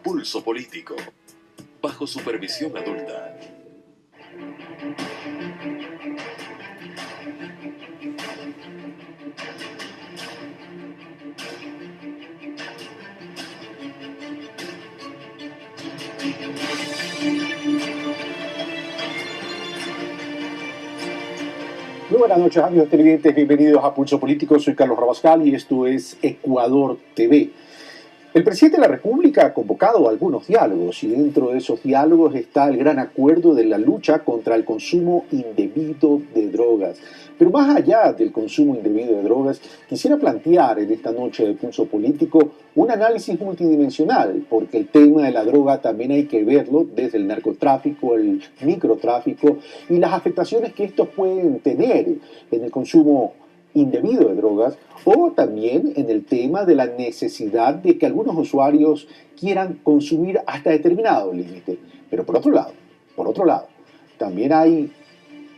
Pulso Político, bajo supervisión adulta. Muy buenas noches, amigos televidentes, bienvenidos a Pulso Político. Soy Carlos Rabascal y esto es Ecuador TV. El presidente de la República ha convocado algunos diálogos y dentro de esos diálogos está el gran acuerdo de la lucha contra el consumo indebido de drogas. Pero más allá del consumo indebido de drogas, quisiera plantear en esta noche de Pulso Político un análisis multidimensional, porque el tema de la droga también hay que verlo desde el narcotráfico, el microtráfico y las afectaciones que estos pueden tener en el consumo indebido de drogas, o también en el tema de la necesidad de que algunos usuarios quieran consumir hasta determinado límite. Pero por otro lado, también hay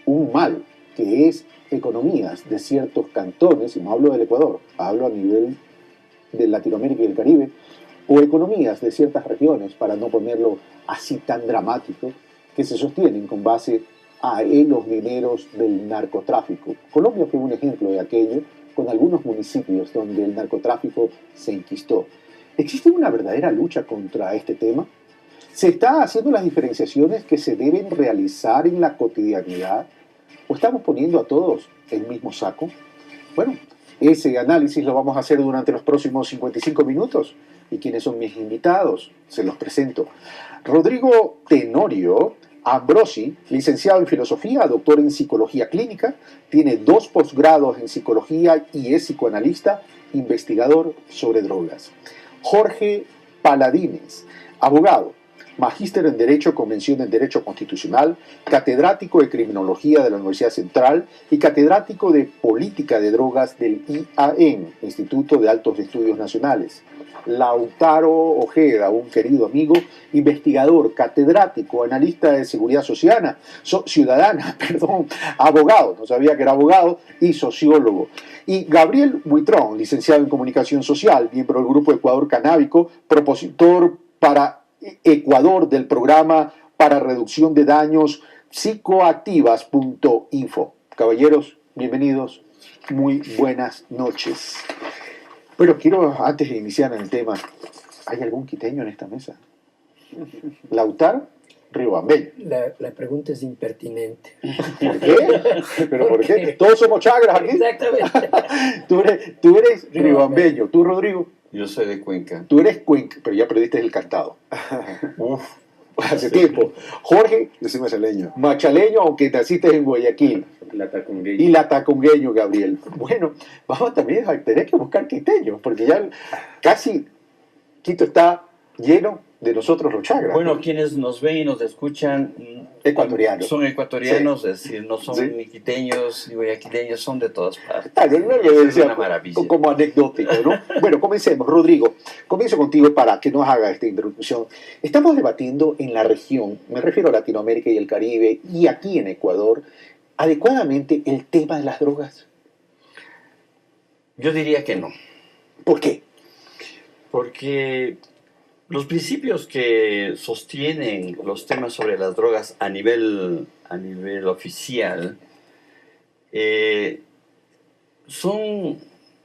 un mal, que es economías de ciertos cantones, y no hablo del Ecuador, hablo a nivel de Latinoamérica y el Caribe, o economías de ciertas regiones, para no ponerlo así tan dramático, que se sostienen con base a los dineros del narcotráfico. Colombia fue un ejemplo de aquello, con algunos municipios donde el narcotráfico se enquistó. ¿Existe una verdadera lucha contra este tema? ¿Se está haciendo las diferenciaciones que se deben realizar en la cotidianidad? ¿O estamos poniendo a todos el mismo saco? Bueno, ese análisis lo vamos a hacer durante los próximos 55 minutos. ¿Y quiénes son mis invitados? Se los presento. Rodrigo Tenorio Ambrosi, licenciado en Filosofía, doctor en Psicología Clínica, tiene 2 posgrados en Psicología y es psicoanalista, investigador sobre drogas. Jorge Paladines, abogado, magíster en Derecho, Convención en Derecho Constitucional, catedrático de Criminología de la Universidad Central y catedrático de Política de Drogas del IAN, Instituto de Altos Estudios Nacionales. Lautaro Ojeda, un querido amigo, investigador, catedrático, analista de seguridad ciudadana, abogado, no sabía que era abogado, y sociólogo. Y Gabriel Buitrón, licenciado en Comunicación Social, miembro del Grupo Ecuador Canábico, propositor para Ecuador del programa para reducción de daños psicoactivas.info. Caballeros, bienvenidos, muy buenas noches. Pero quiero, antes de iniciar en el tema, ¿hay algún quiteño en esta mesa? Lautaro Riobambello. La pregunta es impertinente. ¿Por qué? ¿Pero por qué? Todos somos chagras aquí. Exactamente. Tú eres Riobambello. ¿Tú, Rodrigo? Yo soy de Cuenca. Tú eres Cuenca, pero ya perdiste el cantado. Uf. Hace tiempo. Jorge. Yo soy machaleño. Machaleño, aunque naciste en Guayaquil. Latacungueño. Y latacungueño, Gabriel. Bueno, vamos también a tener que buscar quiteños, porque ya casi Quito está lleno de nosotros los chagras. Bueno, quienes nos ven y nos escuchan ecuatorianos. Son ecuatorianos, Sí. Es decir, no son Sí. ni quiteños ni guayaquileños, son de todas partes. Claro, no lo Es decía una maravilla. como anecdótico, ¿no? Bueno, comencemos. Rodrigo, comienzo contigo para que nos haga esta introducción. Estamos debatiendo en la región, me refiero a Latinoamérica y el Caribe, y aquí en Ecuador, adecuadamente el tema de las drogas. Yo diría que no. ¿Por qué? Porque los principios que sostienen los temas sobre las drogas a nivel oficial son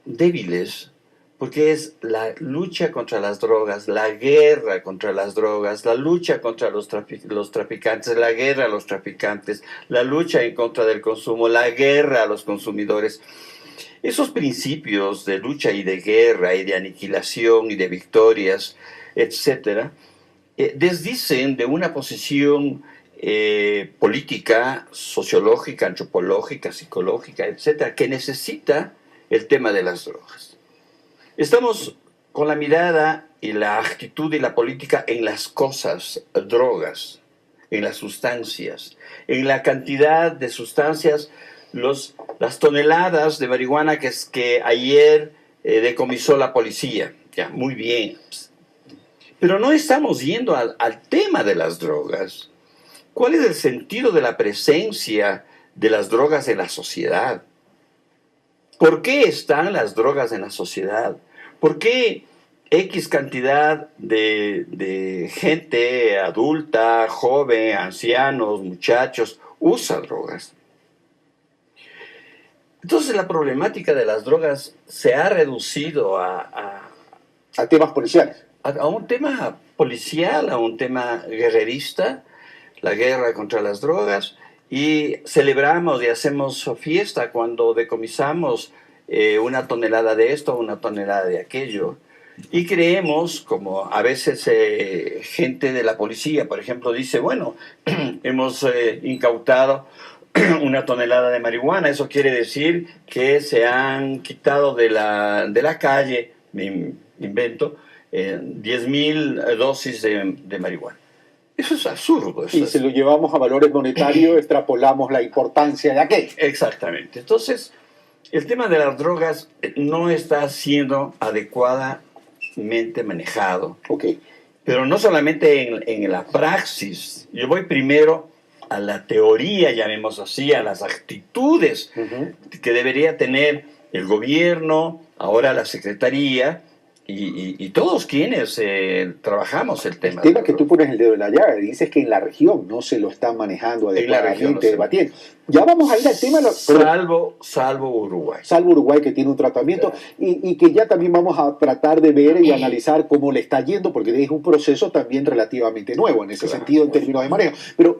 débiles, porque es la lucha contra las drogas, la guerra contra las drogas, la lucha contra los traficantes, la guerra a los traficantes, la lucha en contra del consumo, la guerra a los consumidores. Esos principios de lucha y de guerra y de aniquilación y de victorias, etcétera, desdicen de una posición política, sociológica, antropológica, psicológica, etcétera, que necesita el tema de las drogas. Estamos con la mirada y la actitud y la política en las cosas, drogas, en las sustancias, en la cantidad de sustancias, las toneladas de marihuana que ayer decomisó la policía. Ya, muy bien. Pero no estamos yendo al tema de las drogas. ¿Cuál es el sentido de la presencia de las drogas en la sociedad? ¿Por qué están las drogas en la sociedad? ¿Por qué X cantidad de gente adulta, joven, ancianos, muchachos, usa drogas. Entonces la problemática de las drogas se ha reducido A temas policiales. a un tema policial, a un tema guerrerista, la guerra contra las drogas, y celebramos y hacemos fiesta cuando decomisamos una tonelada de esto, una tonelada de aquello. Y creemos, como a veces gente de la policía, por ejemplo, dice, bueno, hemos incautado una tonelada de marihuana, eso quiere decir que se han quitado de la calle, me invento, 10.000 dosis de marihuana. Eso es absurdo. Y si lo llevamos a valores monetarios, extrapolamos la importancia de aquello. Exactamente. Entonces, el tema de las drogas no está siendo adecuadamente manejado. Ok. Pero no solamente en la praxis. Yo voy primero a la teoría, llamemos así, a las actitudes que debería tener el gobierno, ahora la secretaría, y todos quienes trabajamos el tema. El tema que tú pones el dedo en la llaga, dices que en la región no se lo están manejando adecuadamente, debatiendo. Ya vamos a ir al tema. Salvo Uruguay. Salvo Uruguay, que tiene un tratamiento, Claro. y que ya también vamos a tratar de ver y analizar cómo le está yendo, porque es un proceso también relativamente nuevo en ese sentido, en términos de manejo.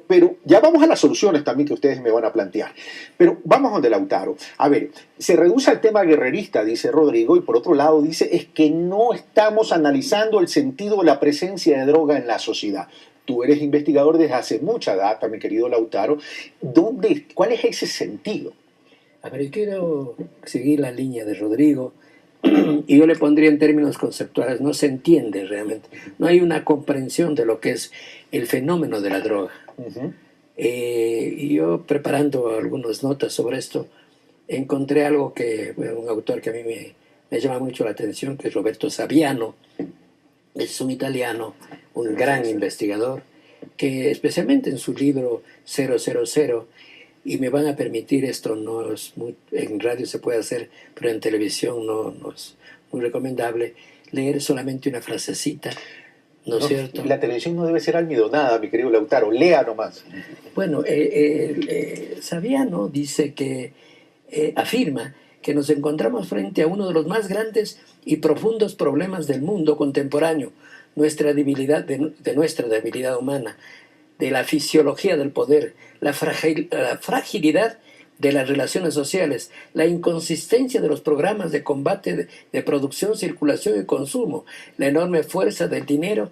Pero ya vamos a las soluciones también que ustedes me van a plantear. Pero vamos donde Lautaro. A ver, se reduce al tema guerrerista, dice Rodrigo, y por otro lado dice, es que no estamos analizando el sentido de la presencia de droga en la sociedad. Tú eres investigador desde hace mucha data, mi querido Lautaro. ¿Cuál es ese sentido? A ver, yo quiero seguir la línea de Rodrigo y yo le pondría en términos conceptuales, no se entiende realmente, no hay una comprensión de lo que es el fenómeno de la droga. Y yo preparando algunas notas sobre esto, encontré algo que, bueno, un autor que a mí me llama mucho la atención, que es Roberto Saviano, es un italiano, un gran investigador, que especialmente en su libro 000, y me van a permitir, esto no es muy, en radio se puede hacer, pero en televisión no es muy recomendable, leer solamente una frasecita, ¿no es cierto? La televisión no debe ser almidonada, mi querido Lautaro, lea nomás. Bueno, Saviano dice que afirma que nos encontramos frente a uno de los más grandes y profundos problemas del mundo contemporáneo, nuestra debilidad, de nuestra debilidad humana, de la fisiología del poder, la fragilidad de las relaciones sociales, la inconsistencia de los programas de combate de producción, circulación y consumo, la enorme fuerza del dinero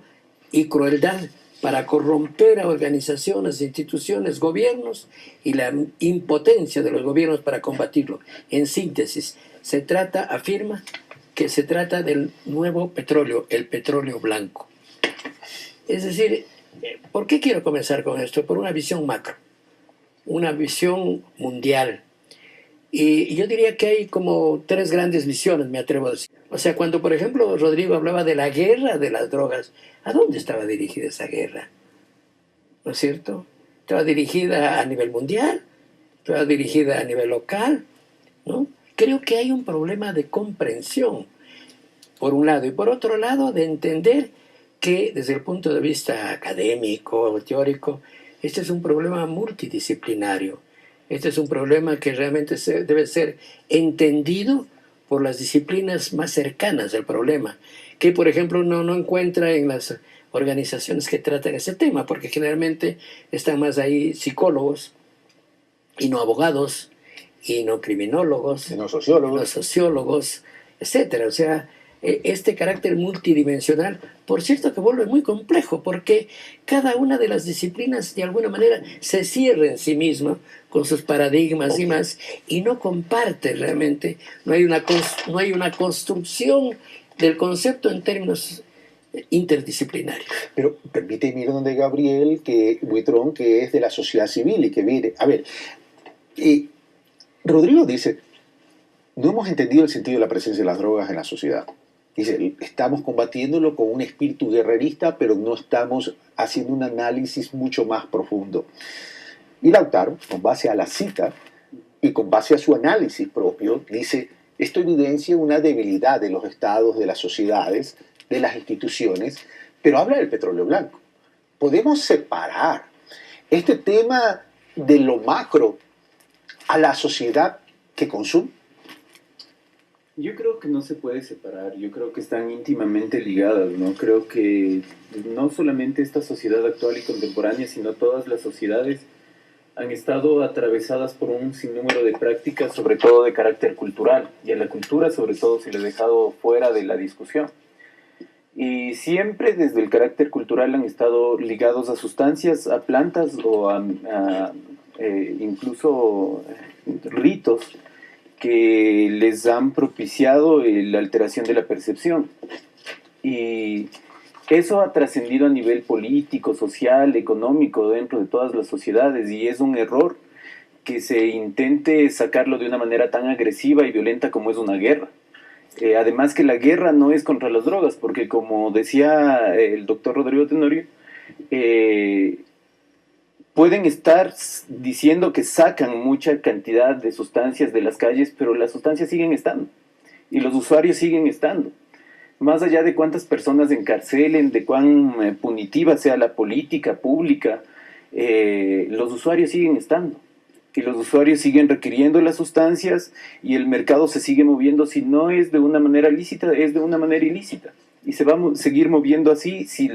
y crueldad para corromper a organizaciones, instituciones, gobiernos y la impotencia de los gobiernos para combatirlo. En síntesis, afirma que se trata del nuevo petróleo, el petróleo blanco. Es decir, ¿por qué quiero comenzar con esto? Por una visión macro, una visión mundial. Y yo diría que hay como tres grandes visiones, me atrevo a decir. O sea, cuando, por ejemplo, Rodrigo hablaba de la guerra de las drogas, ¿a dónde estaba dirigida esa guerra? ¿No es cierto? ¿Estaba dirigida a nivel mundial? ¿Estaba dirigida a nivel local? ¿No? Creo que hay un problema de comprensión, por un lado, y por otro lado, de entender que desde el punto de vista académico, teórico, este es un problema multidisciplinario. Este es un problema que realmente debe ser entendido por las disciplinas más cercanas al problema, que por ejemplo no encuentra en las organizaciones que tratan ese tema, porque generalmente están más ahí psicólogos y no abogados, y no criminólogos, y no sociólogos, etcétera. O sea, este carácter multidimensional, por cierto, que vuelve muy complejo, porque cada una de las disciplinas de alguna manera se cierra en sí misma con sus paradigmas y más, y no comparte realmente, no hay una construcción del concepto en términos interdisciplinarios. Pero permíteme ir donde Gabriel Buitrón, que es de la sociedad civil y que viene. A ver, Rodrigo dice, no hemos entendido el sentido de la presencia de las drogas en la sociedad. Dice, estamos combatiéndolo con un espíritu guerrerista, pero no estamos haciendo un análisis mucho más profundo. Y Lautaro, con base a la cita y con base a su análisis propio, dice, esto evidencia una debilidad de los estados, de las sociedades, de las instituciones, pero habla del petróleo blanco. Podemos separar este tema de lo macro a la sociedad que consume. Yo creo que no se puede separar, yo creo que están íntimamente ligadas, ¿no? Creo que no solamente esta sociedad actual y contemporánea, sino todas las sociedades han estado atravesadas por un sinnúmero de prácticas, sobre todo de carácter cultural, y a la cultura sobre todo se le ha dejado fuera de la discusión. Y siempre desde el carácter cultural han estado ligados a sustancias, a plantas o a incluso ritos que les han propiciado la alteración de la percepción. Y eso ha trascendido a nivel político, social, económico, dentro de todas las sociedades, y es un error que se intente sacarlo de una manera tan agresiva y violenta como es una guerra. Además que la guerra no es contra las drogas, porque como decía el doctor Rodrigo Tenorio, pueden estar diciendo que sacan mucha cantidad de sustancias de las calles, pero las sustancias siguen estando y los usuarios siguen estando. Más allá de cuántas personas encarcelen, de cuán punitiva sea la política pública, los usuarios siguen estando. Y los usuarios siguen requiriendo las sustancias y el mercado se sigue moviendo, si no es de una manera lícita, es de una manera ilícita. Y se va a seguir moviendo así si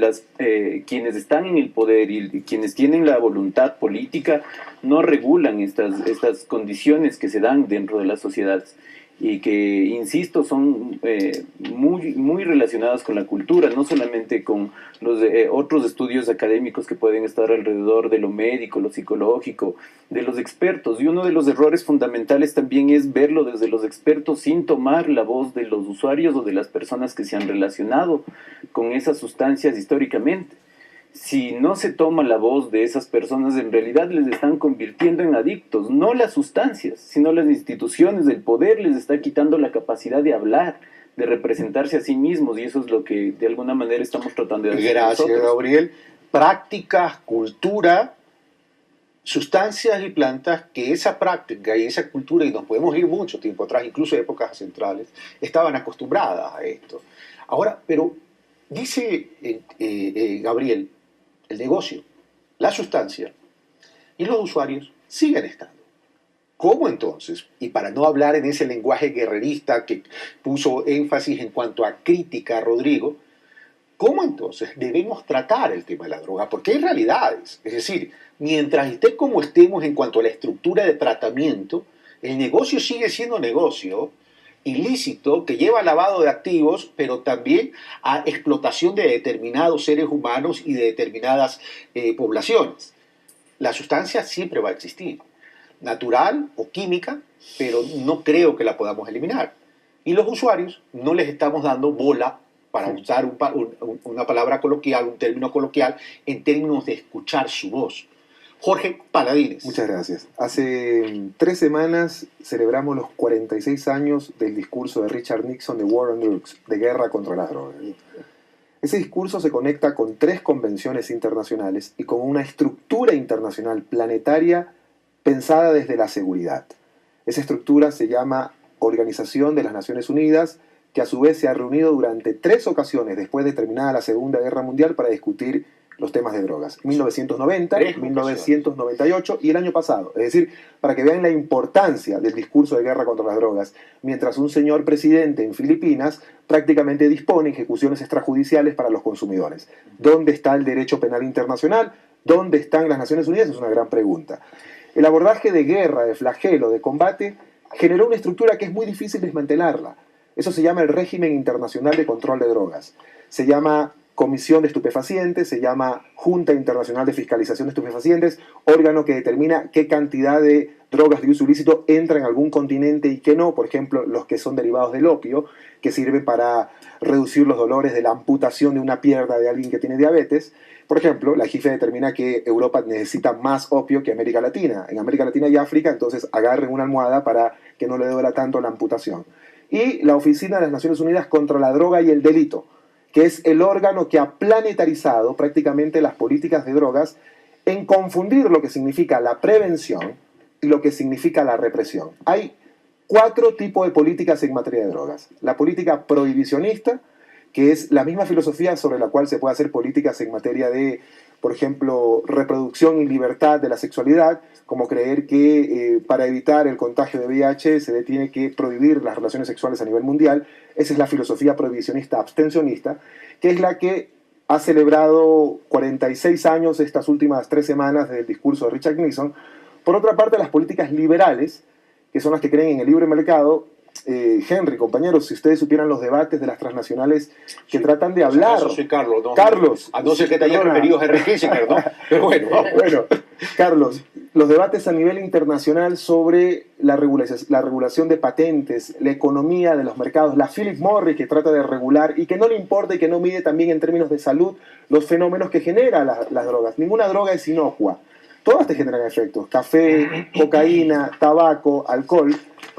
quienes están en el poder y quienes tienen la voluntad política no regulan estas condiciones que se dan dentro de las sociedades. Y que, insisto, son muy relacionadas con la cultura, no solamente con los otros estudios académicos que pueden estar alrededor de lo médico, lo psicológico, de los expertos. Y uno de los errores fundamentales también es verlo desde los expertos sin tomar la voz de los usuarios o de las personas que se han relacionado con esas sustancias históricamente. Si no se toma la voz de esas personas, en realidad les están convirtiendo en adictos, no las sustancias, sino las instituciones del poder les está quitando la capacidad de hablar, de representarse a sí mismos, y eso es lo que de alguna manera estamos tratando de hacer. Gracias, nosotros. Gabriel. Prácticas, cultura, sustancias y plantas, que esa práctica y esa cultura, y nos podemos ir mucho tiempo atrás, incluso épocas centrales, estaban acostumbradas a esto. Ahora, pero dice Gabriel, el negocio, la sustancia y los usuarios siguen estando. ¿Cómo entonces? Y para no hablar en ese lenguaje guerrerista que puso énfasis en cuanto a crítica a Rodrigo, ¿cómo entonces debemos tratar el tema de la droga? Porque hay realidades. Es decir, mientras esté como estemos en cuanto a la estructura de tratamiento, el negocio sigue siendo negocio ilícito que lleva a lavado de activos, pero también a explotación de determinados seres humanos y de determinadas poblaciones. La sustancia siempre va a existir, natural o química, pero no creo que la podamos eliminar. Y los usuarios no les estamos dando bola, para usar una palabra coloquial, un término coloquial, en términos de escuchar su voz. Jorge Paladines. Muchas gracias. Hace 3 semanas celebramos los 46 años del discurso de Richard Nixon de War on Drugs, de guerra contra las drogas. Ese discurso se conecta con 3 convenciones internacionales y con una estructura internacional planetaria pensada desde la seguridad. Esa estructura se llama Organización de las Naciones Unidas, que a su vez se ha reunido durante 3 ocasiones después de terminada la Segunda Guerra Mundial para discutir los temas de drogas. 1990, 1998 y el año pasado. Es decir, para que vean la importancia del discurso de guerra contra las drogas, mientras un señor presidente en Filipinas prácticamente dispone ejecuciones extrajudiciales para los consumidores. ¿Dónde está el derecho penal internacional? ¿Dónde están las Naciones Unidas? Es una gran pregunta. El abordaje de guerra, de flagelo, de combate, generó una estructura que es muy difícil desmantelarla. Eso se llama el régimen internacional de control de drogas. Se llama Comisión de Estupefacientes, se llama Junta Internacional de Fiscalización de Estupefacientes, órgano que determina qué cantidad de drogas de uso ilícito entra en algún continente y qué no, por ejemplo, los que son derivados del opio, que sirven para reducir los dolores de la amputación de una pierna de alguien que tiene diabetes. Por ejemplo, la JIFE determina que Europa necesita más opio que América Latina. En América Latina y África, entonces agarren una almohada para que no le duela tanto la amputación. Y la Oficina de las Naciones Unidas contra la Droga y el Delito, que es el órgano que ha planetarizado prácticamente las políticas de drogas en confundir lo que significa la prevención y lo que significa la represión. Hay 4 tipos de políticas en materia de drogas. La política prohibicionista, que es la misma filosofía sobre la cual se puede hacer políticas en materia de, por ejemplo, reproducción y libertad de la sexualidad, como creer que para evitar el contagio de VIH se tiene que prohibir las relaciones sexuales a nivel mundial. Esa es la filosofía prohibicionista abstencionista, que es la que ha celebrado 46 años estas últimas 3 semanas del discurso de Richard Nixon. Por otra parte, las políticas liberales, que son las que creen en el libre mercado. Henry, compañeros, si ustedes supieran los debates de las transnacionales que tratan de hablar. Yo soy Carlos, ¿no? Carlos. A no ser que te haya referido a Henry Kissinger, ¿no? Pero bueno. Bueno, Carlos, los debates a nivel internacional sobre la regulación de patentes, la economía de los mercados, la Philip Morris que trata de regular y que no le importa y que no mide también en términos de salud los fenómenos que generan las drogas. Ninguna droga es inocua. Todas te generan efectos. Café, cocaína, tabaco, alcohol.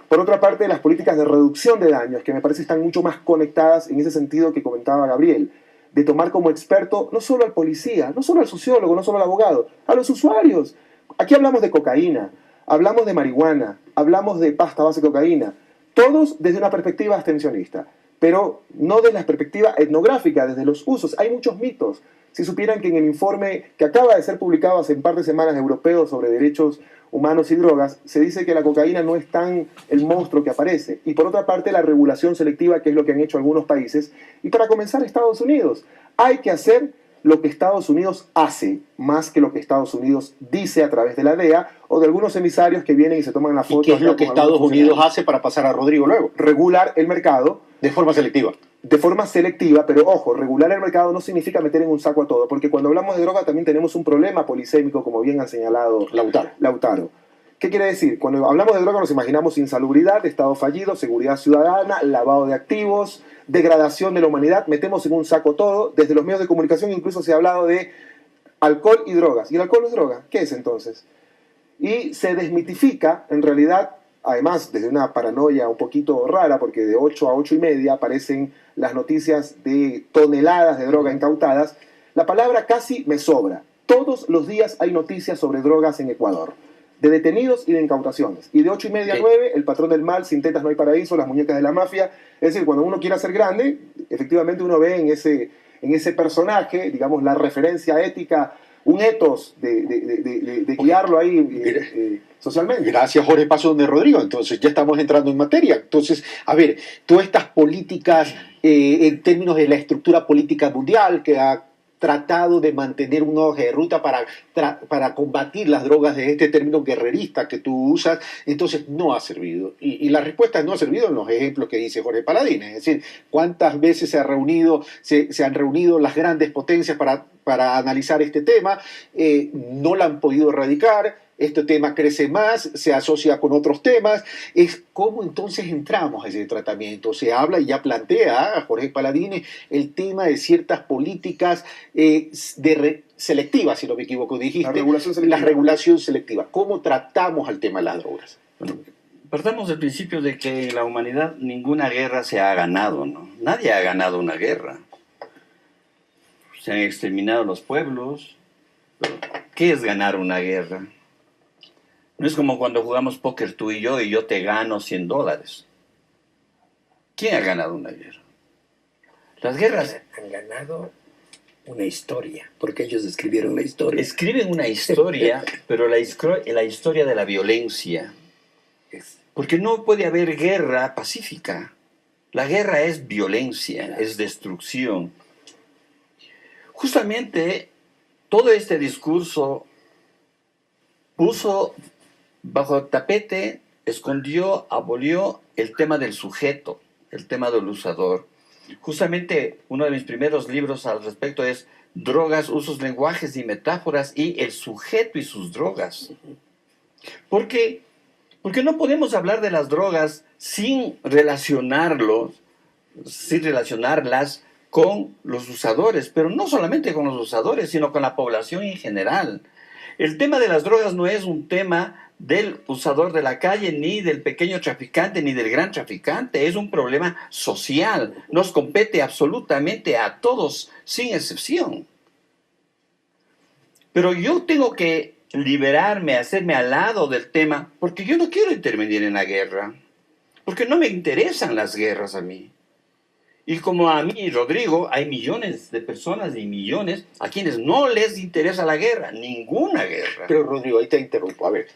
Por otra parte, las políticas de reducción de daños, que me parece están mucho más conectadas en ese sentido que comentaba Gabriel, de tomar como experto no solo al policía, no solo al sociólogo, no solo al abogado, a los usuarios. Aquí hablamos de cocaína, hablamos de marihuana, hablamos de pasta base de cocaína, todos desde una perspectiva abstencionista, pero no desde la perspectiva etnográfica, desde los usos. Hay muchos mitos. Si supieran que en el informe que acaba de ser publicado hace un par de semanas europeo sobre derechos humanos y drogas, se dice que la cocaína no es tan el monstruo que aparece. Y por otra parte, la regulación selectiva, que es lo que han hecho algunos países. Y para comenzar, Estados Unidos. Hay que hacer lo que Estados Unidos hace, más que lo que Estados Unidos dice a través de la DEA o de algunos emisarios que vienen y se toman la foto. ¿Y qué es lo que Estados Unidos hace para pasar a Rodrigo luego? Regular el mercado. De forma selectiva. De forma selectiva, pero ojo, regular el mercado no significa meter en un saco a todo, porque cuando hablamos de droga también tenemos un problema polisémico, como bien ha señalado Lautaro. ¿Qué quiere decir? Cuando hablamos de droga nos imaginamos insalubridad, estado fallido, seguridad ciudadana, lavado de activos, degradación de la humanidad, metemos en un saco todo. Desde los medios de comunicación incluso se ha hablado de alcohol y drogas. ¿Y el alcohol no es droga? ¿Qué es entonces? Y se desmitifica, en realidad, además desde una paranoia un poquito rara, porque de 8 a 8 y media aparecen las noticias de toneladas de droga incautadas. La palabra casi me sobra. Todos los días hay noticias sobre drogas en Ecuador, de detenidos y de incautaciones. Y de 8 y media a 9, el patrón del mal, sin tetas no hay paraíso, las muñecas de la mafia. Es decir, cuando uno quiere ser grande, efectivamente uno ve en ese personaje, digamos, la referencia ética, un etos de guiarlo ahí socialmente. Gracias, Jorge Paso de Rodrigo. Entonces ya estamos entrando en materia. Entonces, a ver, todas estas políticas en términos de la estructura política mundial que ha tratado de mantener un hoja de ruta para combatir las drogas de este término guerrerista que tú usas, entonces no ha servido. Y la respuesta no ha servido en los ejemplos que dice Jorge Paladín. Es decir, cuántas veces se han reunido las grandes potencias para analizar este tema, no la han podido erradicar. Este tema crece más, se asocia con otros temas. Es cómo entonces entramos a ese tratamiento. Se habla y ya plantea Jorge Paladini el tema de ciertas políticas selectivas, si no me equivoco, dijiste. La regulación selectiva. ¿Cómo tratamos al tema de las drogas? Bueno, partamos del principio de que en la humanidad ninguna guerra se ha ganado, ¿no? Nadie ha ganado una guerra. Se han exterminado los pueblos. Pero, ¿qué es ganar una guerra? No es como cuando jugamos póker tú y yo te gano $100. ¿Quién ha ganado una guerra? Las guerras han ganado una historia, porque ellos escribieron la historia. Escriben una historia, pero la historia de la violencia. Porque no puede haber guerra pacífica. La guerra es violencia, es destrucción. Justamente todo este discurso puso bajo el tapete, escondió, abolió el tema del sujeto, el tema del usador. Justamente uno de mis primeros libros al respecto es Drogas, usos, lenguajes y metáforas y el sujeto y sus drogas. Porque no podemos hablar de las drogas sin relacionarlas con los usadores, pero no solamente con los usadores, sino con la población en general. El tema de las drogas no es un tema del usador de la calle, ni del pequeño traficante, ni del gran traficante. Es un problema social. Nos compete absolutamente a todos, sin excepción. Pero yo tengo que liberarme, hacerme al lado del tema, porque yo no quiero intervenir en la guerra. Porque no me interesan las guerras a mí. Y como a mí, Rodrigo, hay millones de personas y millones a quienes no les interesa la guerra, ninguna guerra. Pero Rodrigo, ahí te interrumpo. A ver,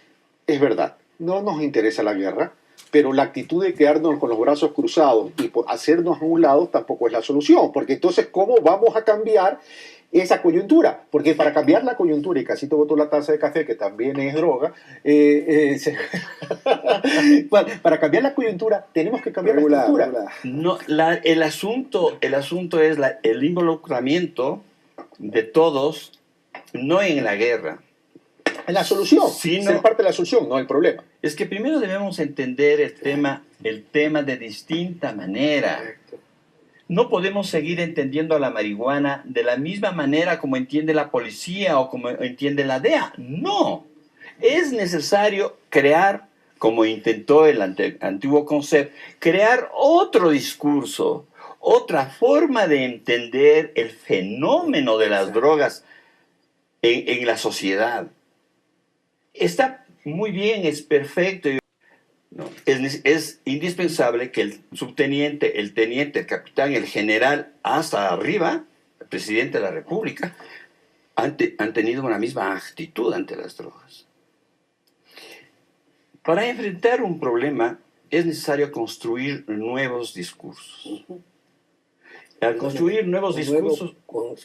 es verdad, no nos interesa la guerra, pero la actitud de quedarnos con los brazos cruzados y hacernos a un lado tampoco es la solución, porque entonces, ¿cómo vamos a cambiar esa coyuntura? Porque para cambiar la coyuntura, y casi te botó la taza de café, que también es droga, para cambiar la coyuntura tenemos que cambiar la estructura. No, el asunto es el involucramiento de todos, no en la guerra. En la solución, ser parte de la solución, no el problema. Es que primero debemos entender el tema de distinta manera. No podemos seguir entendiendo a la marihuana de la misma manera como entiende la policía o como entiende la DEA. No. Es necesario crear, como intentó el antiguo concepto, crear otro discurso, otra forma de entender el fenómeno de las drogas en la sociedad. Está muy bien, es perfecto. ¿No? Es indispensable que el subteniente, el teniente, el capitán, el general, hasta arriba, el presidente de la República, han tenido una misma actitud ante las drogas. Para enfrentar un problema es necesario construir nuevos discursos. Al construir nuevos discursos...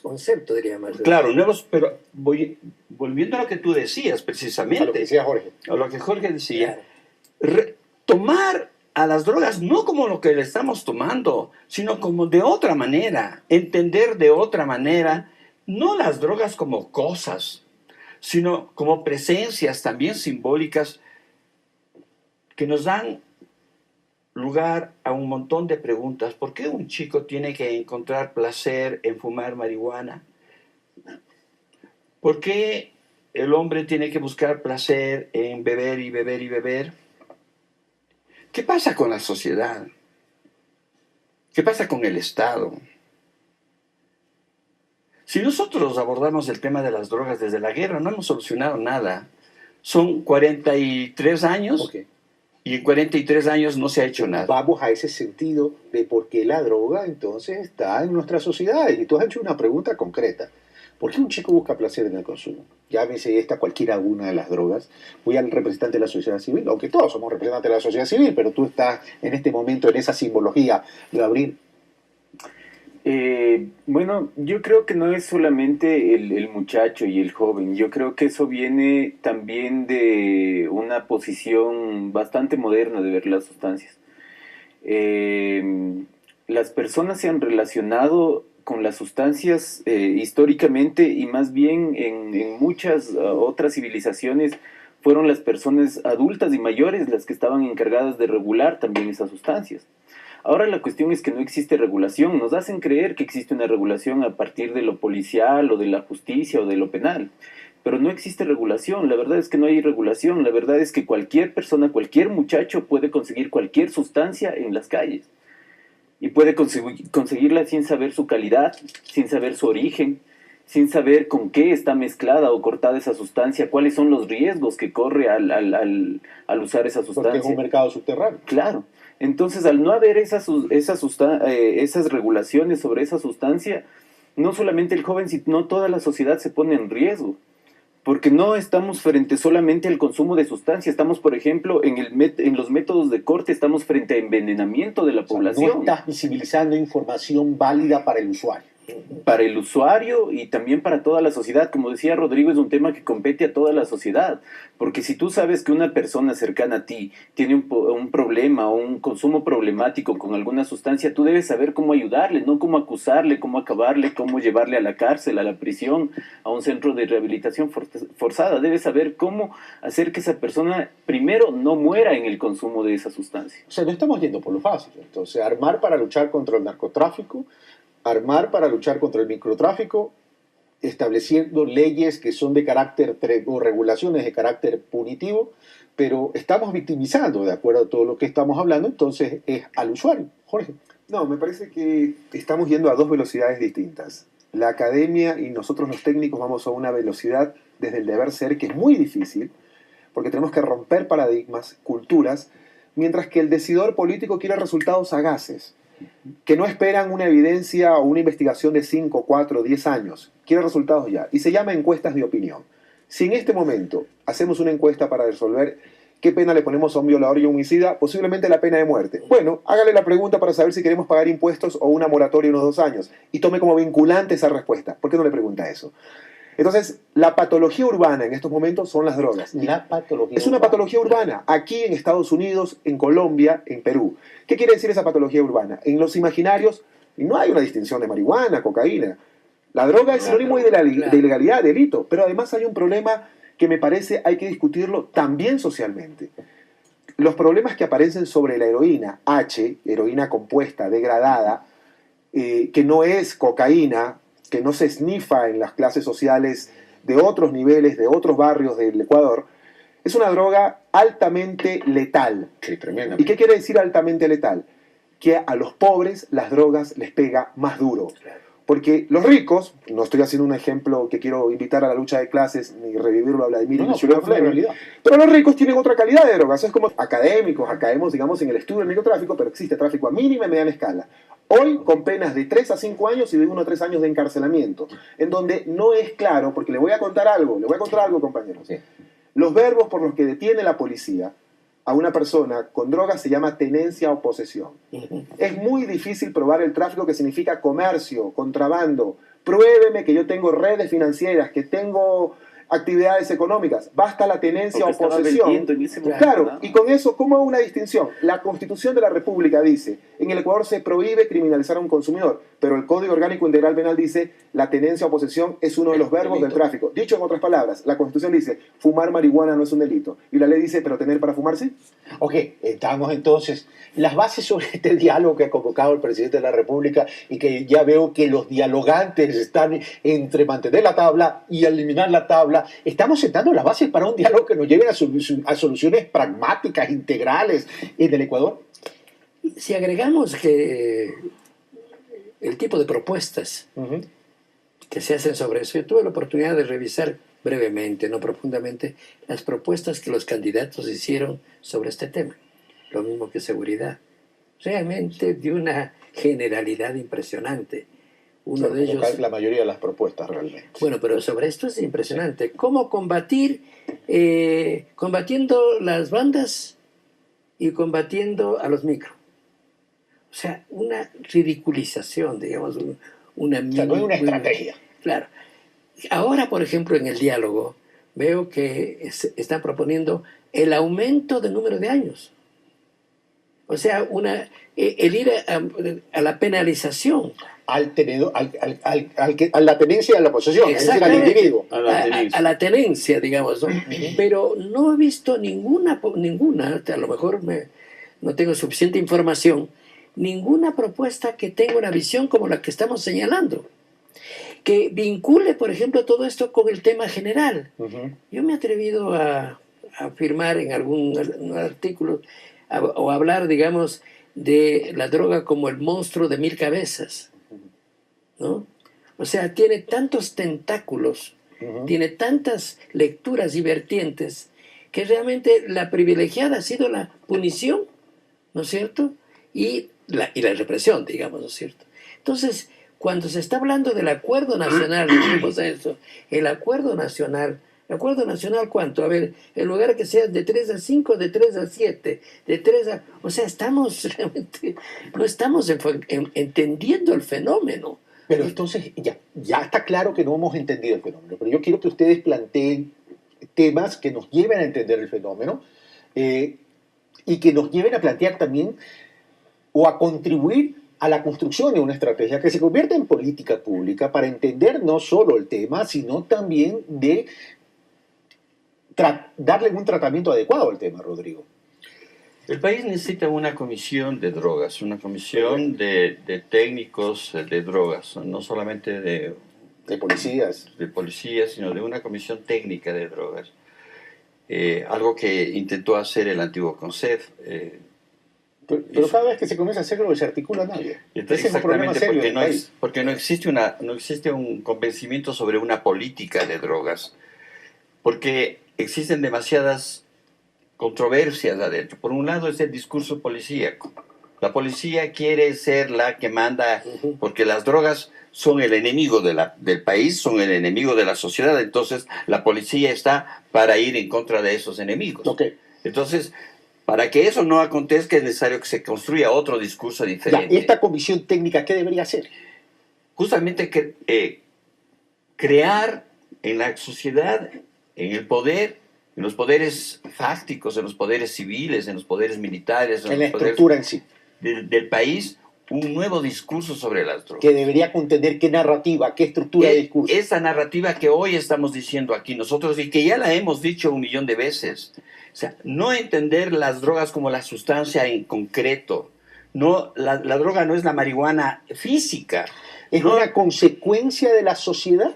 Concepto, diría más. Claro, nuevos, pero volviendo a lo que tú decías precisamente. A lo que decía Jorge. A lo que Jorge decía. Tomar a las drogas no como lo que le estamos tomando, sino como de otra manera. Entender de otra manera, no las drogas como cosas, sino como presencias también simbólicas que nos dan lugar a un montón de preguntas. ¿Por qué un chico tiene que encontrar placer en fumar marihuana? ¿Por qué el hombre tiene que buscar placer en beber y beber y beber? ¿Qué pasa con la sociedad? ¿Qué pasa con el Estado? Si nosotros abordamos el tema de las drogas desde la guerra, no hemos solucionado nada. Son 43 años. Okay. Y en 43 años no se ha hecho nada. Vamos a ese sentido de por qué la droga entonces está en nuestras sociedades. Y tú has hecho una pregunta concreta. ¿Por qué un chico busca placer en el consumo? Llámese esta cualquiera una de las drogas. Voy al representante de la sociedad civil, aunque todos somos representantes de la sociedad civil, pero tú estás en este momento en esa simbología, Gabriel. Bueno, yo creo que no es solamente el muchacho y el joven, yo creo que eso viene también de una posición bastante moderna de ver las sustancias. Las personas se han relacionado con las sustancias históricamente y más bien en muchas otras civilizaciones fueron las personas adultas y mayores las que estaban encargadas de regular también esas sustancias. Ahora la cuestión es que no existe regulación, nos hacen creer que existe una regulación a partir de lo policial o de la justicia o de lo penal, pero no existe regulación, la verdad es que no hay regulación, la verdad es que cualquier persona, cualquier muchacho puede conseguir cualquier sustancia en las calles y puede conseguirla sin saber su calidad, sin saber su origen, sin saber con qué está mezclada o cortada esa sustancia, cuáles son los riesgos que corre al usar esa sustancia. Porque es un mercado subterráneo. Claro. Entonces, al no haber esas regulaciones sobre esa sustancia, no solamente el joven, sino toda la sociedad se pone en riesgo. Porque no estamos frente solamente al consumo de sustancia, estamos, por ejemplo, en los métodos de corte, estamos frente a envenenamiento de la población. No estás visibilizando información válida para el usuario. Para el usuario y también para toda la sociedad. Como decía Rodrigo, es un tema que compete a toda la sociedad, porque si tú sabes que una persona cercana a ti tiene un problema o un consumo problemático con alguna sustancia, tú debes saber cómo ayudarle, no cómo acusarle, cómo acabarle, cómo llevarle a la cárcel, a la prisión, a un centro de rehabilitación forzada. Debes saber cómo hacer que esa persona primero no muera en el consumo de esa sustancia. O sea, no estamos yendo por lo fácil. Entonces, armar para luchar contra el narcotráfico, armar para luchar contra el microtráfico, estableciendo leyes que son de carácter o regulaciones de carácter punitivo, pero estamos victimizando, de acuerdo a todo lo que estamos hablando, entonces es al usuario. Jorge. No, me parece que estamos yendo a dos velocidades distintas. La academia y nosotros los técnicos vamos a una velocidad desde el deber ser que es muy difícil, porque tenemos que romper paradigmas, culturas, mientras que el decidor político quiere resultados sagaces. que no esperan una evidencia o una investigación de 5, 4, 10 años. Quieren resultados ya. Y se llama encuestas de opinión. Si en este momento hacemos una encuesta para resolver qué pena le ponemos a un violador y a un homicida, posiblemente la pena de muerte. Bueno, hágale la pregunta para saber si queremos pagar impuestos o una moratoria unos 2 años. Y tome como vinculante esa respuesta. ¿Por qué no le pregunta eso? Entonces, la patología urbana en estos momentos son las drogas. La patología Es una urbana. patología urbana, aquí en Estados Unidos, en Colombia, en Perú. ¿Qué quiere decir esa patología urbana? En los imaginarios no hay una distinción de marihuana, cocaína. La droga es sinónimo de ilegalidad, delito, pero además hay un problema que me parece hay que discutirlo también socialmente. Los problemas que aparecen sobre la heroína, heroína compuesta, degradada, que no es cocaína, que no se esnifa en las clases sociales de otros niveles, de otros barrios del Ecuador, es una droga altamente letal. Sí, tremenda. ¿Y qué quiere decir altamente letal? Que a los pobres las drogas les pega más duro. Porque los ricos, no estoy haciendo un ejemplo que quiero invitar a la lucha de clases, ni revivirlo a Vladimir y Luciano Fleming, pero los ricos tienen otra calidad de drogas. Es como académicos, caemos, digamos, en el estudio del microtráfico, pero existe tráfico a mínima y mediana escala. Hoy con penas de 3 a 5 años y de 1 a 3 años de encarcelamiento, en donde no es claro, porque le voy a contar algo, compañeros. Sí. Los verbos por los que detiene la policía a una persona con drogas se llama tenencia o posesión. Es muy difícil probar el tráfico, que significa comercio, contrabando. Pruébeme que yo tengo redes financieras, que tengo actividades económicas. Basta la tenencia Porque o estaba posesión. vendiendo en ese momento, Claro, ¿no? y con eso, ¿cómo hago una distinción? La Constitución de la República dice, en el Ecuador se prohíbe criminalizar a un consumidor, pero el Código Orgánico Integral Penal dice, la tenencia o posesión es uno de los verbos del tráfico. Dicho en otras palabras, la Constitución dice, fumar marihuana no es un delito. Y la ley dice, pero tener para fumar sí. Ok, estamos entonces. Las bases sobre este diálogo que ha convocado el presidente de la República y que ya veo que los dialogantes están entre mantener la tabla y eliminar la tabla. Estamos sentando las bases para un diálogo que nos lleve a soluciones pragmáticas, integrales en el Ecuador. Si agregamos que el tipo de propuestas que se hacen sobre eso, yo tuve la oportunidad de revisar brevemente, no profundamente, las propuestas que los candidatos hicieron sobre este tema, lo mismo que seguridad. Realmente de una generalidad impresionante. Uno de ellos... La mayoría de las propuestas realmente. Bueno, pero sobre esto es impresionante. ¿Cómo combatir combatiendo las bandas y combatiendo a los micro? O sea, una ridiculización, digamos, una... O sea, no hay una estrategia. Claro. Ahora, por ejemplo, en el diálogo, veo que están proponiendo el aumento del número de años. O sea, el ir a la penalización. A la tenencia y a la posesión, es decir, al individuo. A la tenencia, digamos, ¿no? Pero no he visto ninguna, a lo mejor no tengo suficiente información, ninguna propuesta que tenga una visión como la que estamos señalando, que vincule, por ejemplo, todo esto con el tema general. Yo me he atrevido a afirmar en algún artículo o hablar, digamos, de la droga como el monstruo de 1000 cabezas, ¿no? O sea, tiene tantos tentáculos, tiene tantas lecturas y vertientes, que realmente la privilegiada ha sido la punición, ¿no es cierto? Y la represión, digamos, ¿no es cierto? Entonces, cuando se está hablando del acuerdo nacional, dijimos eso, el acuerdo nacional, ¿cuánto? A ver, en lugar de que sea de 3 a 5, de 3 a 7, de 3 a... O sea, realmente no estamos entendiendo el fenómeno. Pero entonces ya está claro que no hemos entendido el fenómeno, pero yo quiero que ustedes planteen temas que nos lleven a entender el fenómeno y que nos lleven a plantear también o a contribuir a la construcción de una estrategia que se convierta en política pública para entender no solo el tema, sino también de darle un tratamiento adecuado al tema, Rodrigo. El país necesita una comisión de drogas, una comisión de técnicos de drogas, no solamente de policías, sino de una comisión técnica de drogas. Algo que intentó hacer el antiguo CONCEF. Pero cada vez que se comienza a hacerlo se articula nadie. Ese es un problema serio del país. Porque no existe un convencimiento sobre una política de drogas. Porque existen demasiadas controversias adentro. Por un lado es el discurso policíaco, La policía quiere ser la que manda, porque las drogas son el enemigo del país, son el enemigo de la sociedad, entonces la policía está para ir en contra de esos enemigos. Okay. Entonces, para que eso no acontezca es necesario que se construya otro discurso diferente. Ya, esta comisión técnica, ¿qué debería hacer? Justamente crear en la sociedad, en el poder, en los poderes fácticos, en los poderes civiles, en los poderes militares, En la estructura en sí. del país, un nuevo discurso sobre las drogas. Que debería contener qué narrativa, qué estructura de discurso. Esa narrativa que hoy estamos diciendo aquí nosotros y que ya la hemos dicho 1.000.000 de veces. O sea, no entender las drogas como la sustancia en concreto. No, la droga no es la marihuana física. ¿Es no, una consecuencia de la sociedad?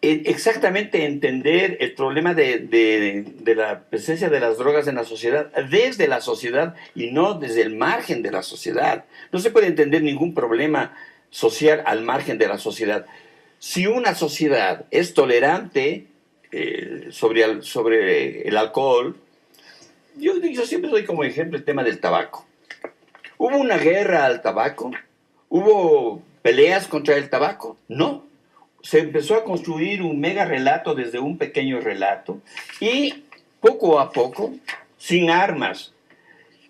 Exactamente entender el problema de la presencia de las drogas en la sociedad desde la sociedad y no desde el margen de la sociedad. No se puede entender ningún problema social al margen de la sociedad. Si una sociedad es tolerante sobre el alcohol, yo siempre doy como ejemplo el tema del tabaco. ¿Hubo una guerra al tabaco? ¿Hubo peleas contra el tabaco? No. Se empezó a construir un mega relato desde un pequeño relato y poco a poco, sin armas,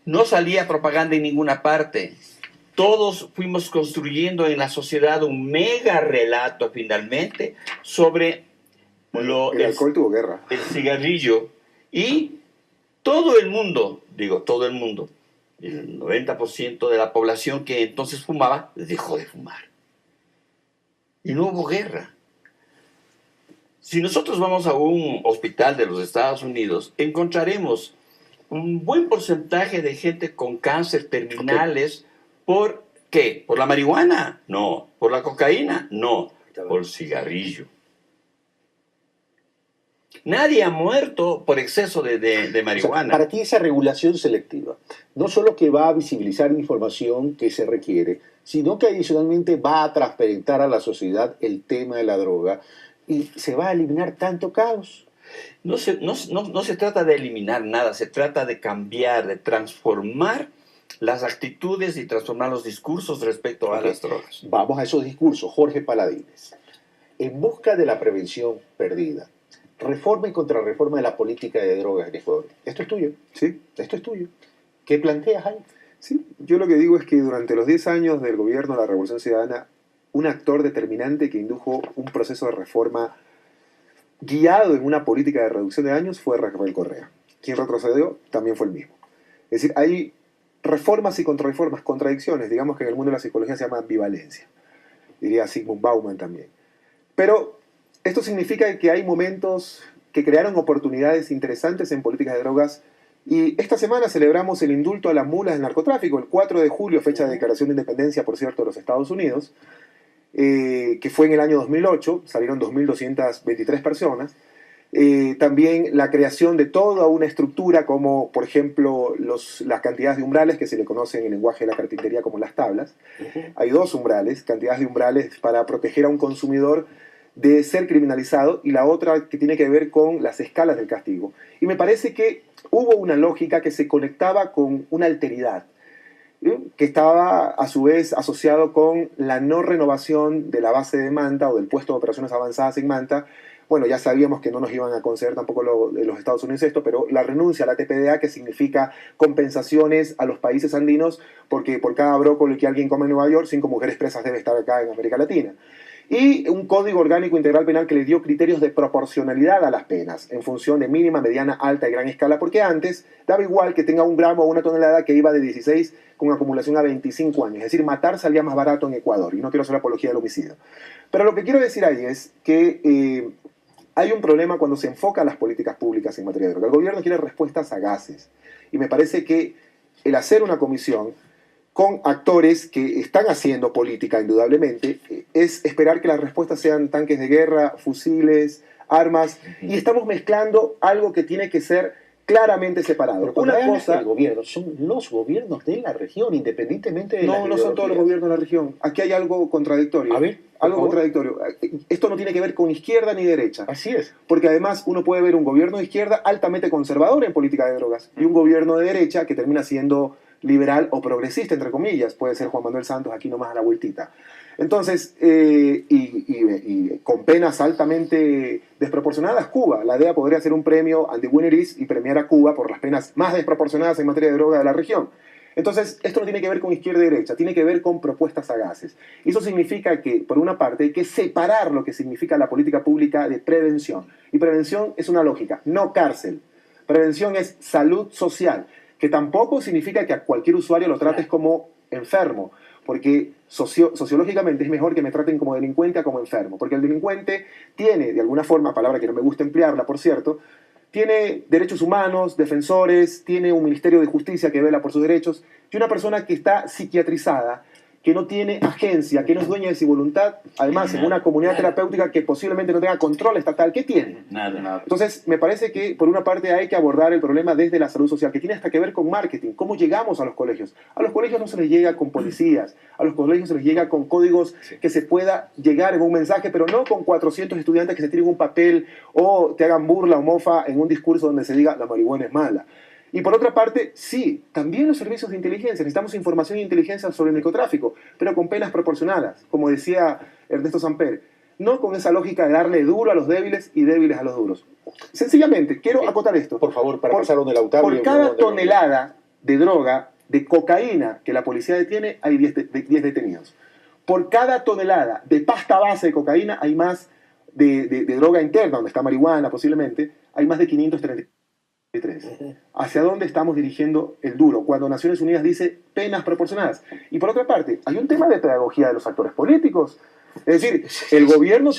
no salía propaganda en ninguna parte. Todos fuimos construyendo en la sociedad un mega relato finalmente sobre el alcohol tuvo guerra. El cigarrillo y todo el mundo, el 90% de la población que entonces fumaba, dejó de fumar. Y no hubo guerra. Si nosotros vamos a un hospital de los Estados Unidos, encontraremos un buen porcentaje de gente con cáncer terminales. ¿Por qué? ¿Por la marihuana? No. ¿Por la cocaína? No. Por el cigarrillo. Nadie ha muerto por exceso de marihuana. O sea, para ti esa regulación selectiva, no solo que va a visibilizar información que se requiere, sino que adicionalmente va a transparentar a la sociedad el tema de la droga y se va a eliminar tanto caos. No se trata de eliminar nada, se trata de cambiar, de transformar las actitudes y transformar los discursos respecto a las drogas. Vamos a esos discursos. Jorge Paladines. En busca de la prevención perdida. Reforma y contrarreforma de la política de drogas en Ecuador. Esto es tuyo. Sí. Esto es tuyo. ¿Qué planteas ahí? Sí, yo lo que digo es que durante los 10 años del gobierno de la Revolución Ciudadana, un actor determinante que indujo un proceso de reforma guiado en una política de reducción de daños fue Rafael Correa. Quien retrocedió también fue el mismo. Es decir, hay reformas y contrarreformas, contradicciones, digamos que en el mundo de la psicología se llama ambivalencia. Diría Sigmund Bauman también. Pero esto significa que hay momentos que crearon oportunidades interesantes en políticas de drogas. Y esta semana celebramos el indulto a las mulas del narcotráfico, el 4 de julio, fecha de declaración de independencia, por cierto, de los Estados Unidos, que fue en el año 2008, salieron 2.223 personas. También la creación de toda una estructura como, por ejemplo, las cantidades de umbrales, que se le conocen en el lenguaje de la carpintería como las tablas. Hay dos umbrales, cantidades de umbrales para proteger a un consumidor de ser criminalizado, y la otra que tiene que ver con las escalas del castigo. Y me parece que hubo una lógica que se conectaba con una alteridad, que estaba a su vez asociado con la no renovación de la base de Manta o del puesto de operaciones avanzadas en Manta. Bueno, ya sabíamos que no nos iban a conceder tampoco los Estados Unidos esto, pero la renuncia a la TPDA, que significa compensaciones a los países andinos, porque por cada brócoli que alguien come en Nueva York, 5 mujeres presas debe estar acá en América Latina. Y un código orgánico integral penal que le dio criterios de proporcionalidad a las penas, en función de mínima, mediana, alta y gran escala, porque antes daba igual que tenga 1 gramo o 1 tonelada, que iba de 16 con acumulación a 25 años. Es decir, matar salía más barato en Ecuador, y no quiero hacer apología del homicidio. Pero lo que quiero decir ahí es que hay un problema cuando se enfocan las políticas públicas en materia de droga. El gobierno quiere respuestas sagaces, y me parece que el hacer una comisión con actores que están haciendo política, indudablemente, es esperar que las respuestas sean tanques de guerra, fusiles, armas, y estamos mezclando algo que tiene que ser claramente separado. Pero una cosa, el gobierno son los gobiernos de la región, independientemente de no son todos los gobiernos de la región. Aquí hay algo contradictorio. A ver, algo contradictorio. Esto no tiene que ver con izquierda ni derecha. Así es. Porque además uno puede ver un gobierno de izquierda altamente conservador en política de drogas y un gobierno de derecha que termina siendo liberal o progresista, entre comillas. Puede ser Juan Manuel Santos aquí nomás a la vueltita. Entonces, y con penas altamente desproporcionadas, Cuba. La DEA podría hacer un premio and the winner is y premiar a Cuba por las penas más desproporcionadas en materia de droga de la región. Entonces, esto no tiene que ver con izquierda y derecha, tiene que ver con propuestas sagaces. Y eso significa que, por una parte, hay que separar lo que significa la política pública de prevención. Y prevención es una lógica, no cárcel. Prevención es salud social, que tampoco significa que a cualquier usuario lo trates como enfermo, porque sociológicamente es mejor que me traten como delincuente a como enfermo, porque el delincuente tiene, de alguna forma, palabra que no me gusta emplearla, por cierto, tiene derechos humanos, defensores, tiene un Ministerio de Justicia que vela por sus derechos, y una persona que está psiquiatrizada, que no tiene agencia, que no es dueña de su voluntad, además en una comunidad terapéutica que posiblemente no tenga control estatal, ¿qué tiene? Nada. Entonces, me parece que por una parte hay que abordar el problema desde la salud social, que tiene hasta que ver con marketing, cómo llegamos a los colegios. A los colegios no se les llega con policías, a los colegios se les llega con códigos que se pueda llegar en un mensaje, pero no con 400 estudiantes que se tiren un papel o te hagan burla o mofa en un discurso donde se diga la marihuana es mala. Y por otra parte, sí, también los servicios de inteligencia. Necesitamos información e inteligencia sobre el narcotráfico, pero con penas proporcionadas, como decía Ernesto Samper. No con esa lógica de darle duro a los débiles y débiles a los duros. Sencillamente, quiero acotar esto. Por favor, para pasar donde Lautaro. Por cada tonelada de droga, de cocaína que la policía detiene, hay 10 detenidos. Por cada tonelada de pasta base de cocaína, hay más de droga interna, donde está marihuana posiblemente, hay más de 533. ¿Hacia dónde estamos dirigiendo el duro? Cuando Naciones Unidas dice penas proporcionadas. Y por otra parte, hay un tema de pedagogía de los actores políticos. Es decir, el gobierno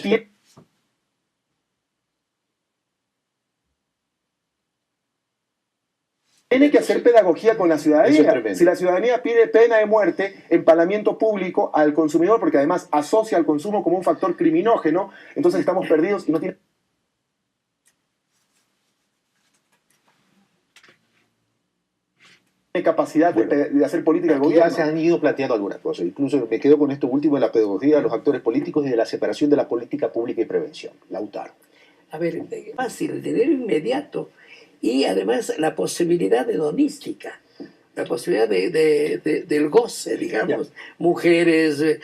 tiene que hacer pedagogía con la ciudadanía. Si la ciudadanía pide pena de muerte, empalamiento público al consumidor, porque además asocia al consumo como un factor criminógeno, entonces estamos perdidos y no tiene capacidad de hacer política del gobierno. Ya se han ido planteando algunas cosas. Incluso me quedo con esto último de la pedagogía de los actores políticos y de la separación de la política pública y prevención. Lautaro. A ver, fácil, el dinero inmediato y además la posibilidad hedonística, la posibilidad del goce, digamos, mujeres,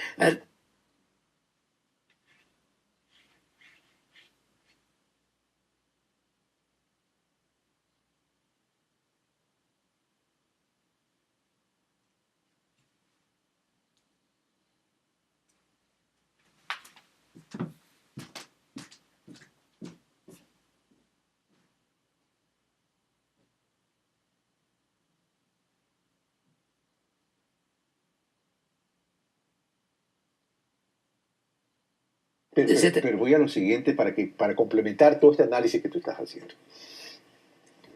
Pero voy a lo siguiente para complementar todo este análisis que tú estás haciendo.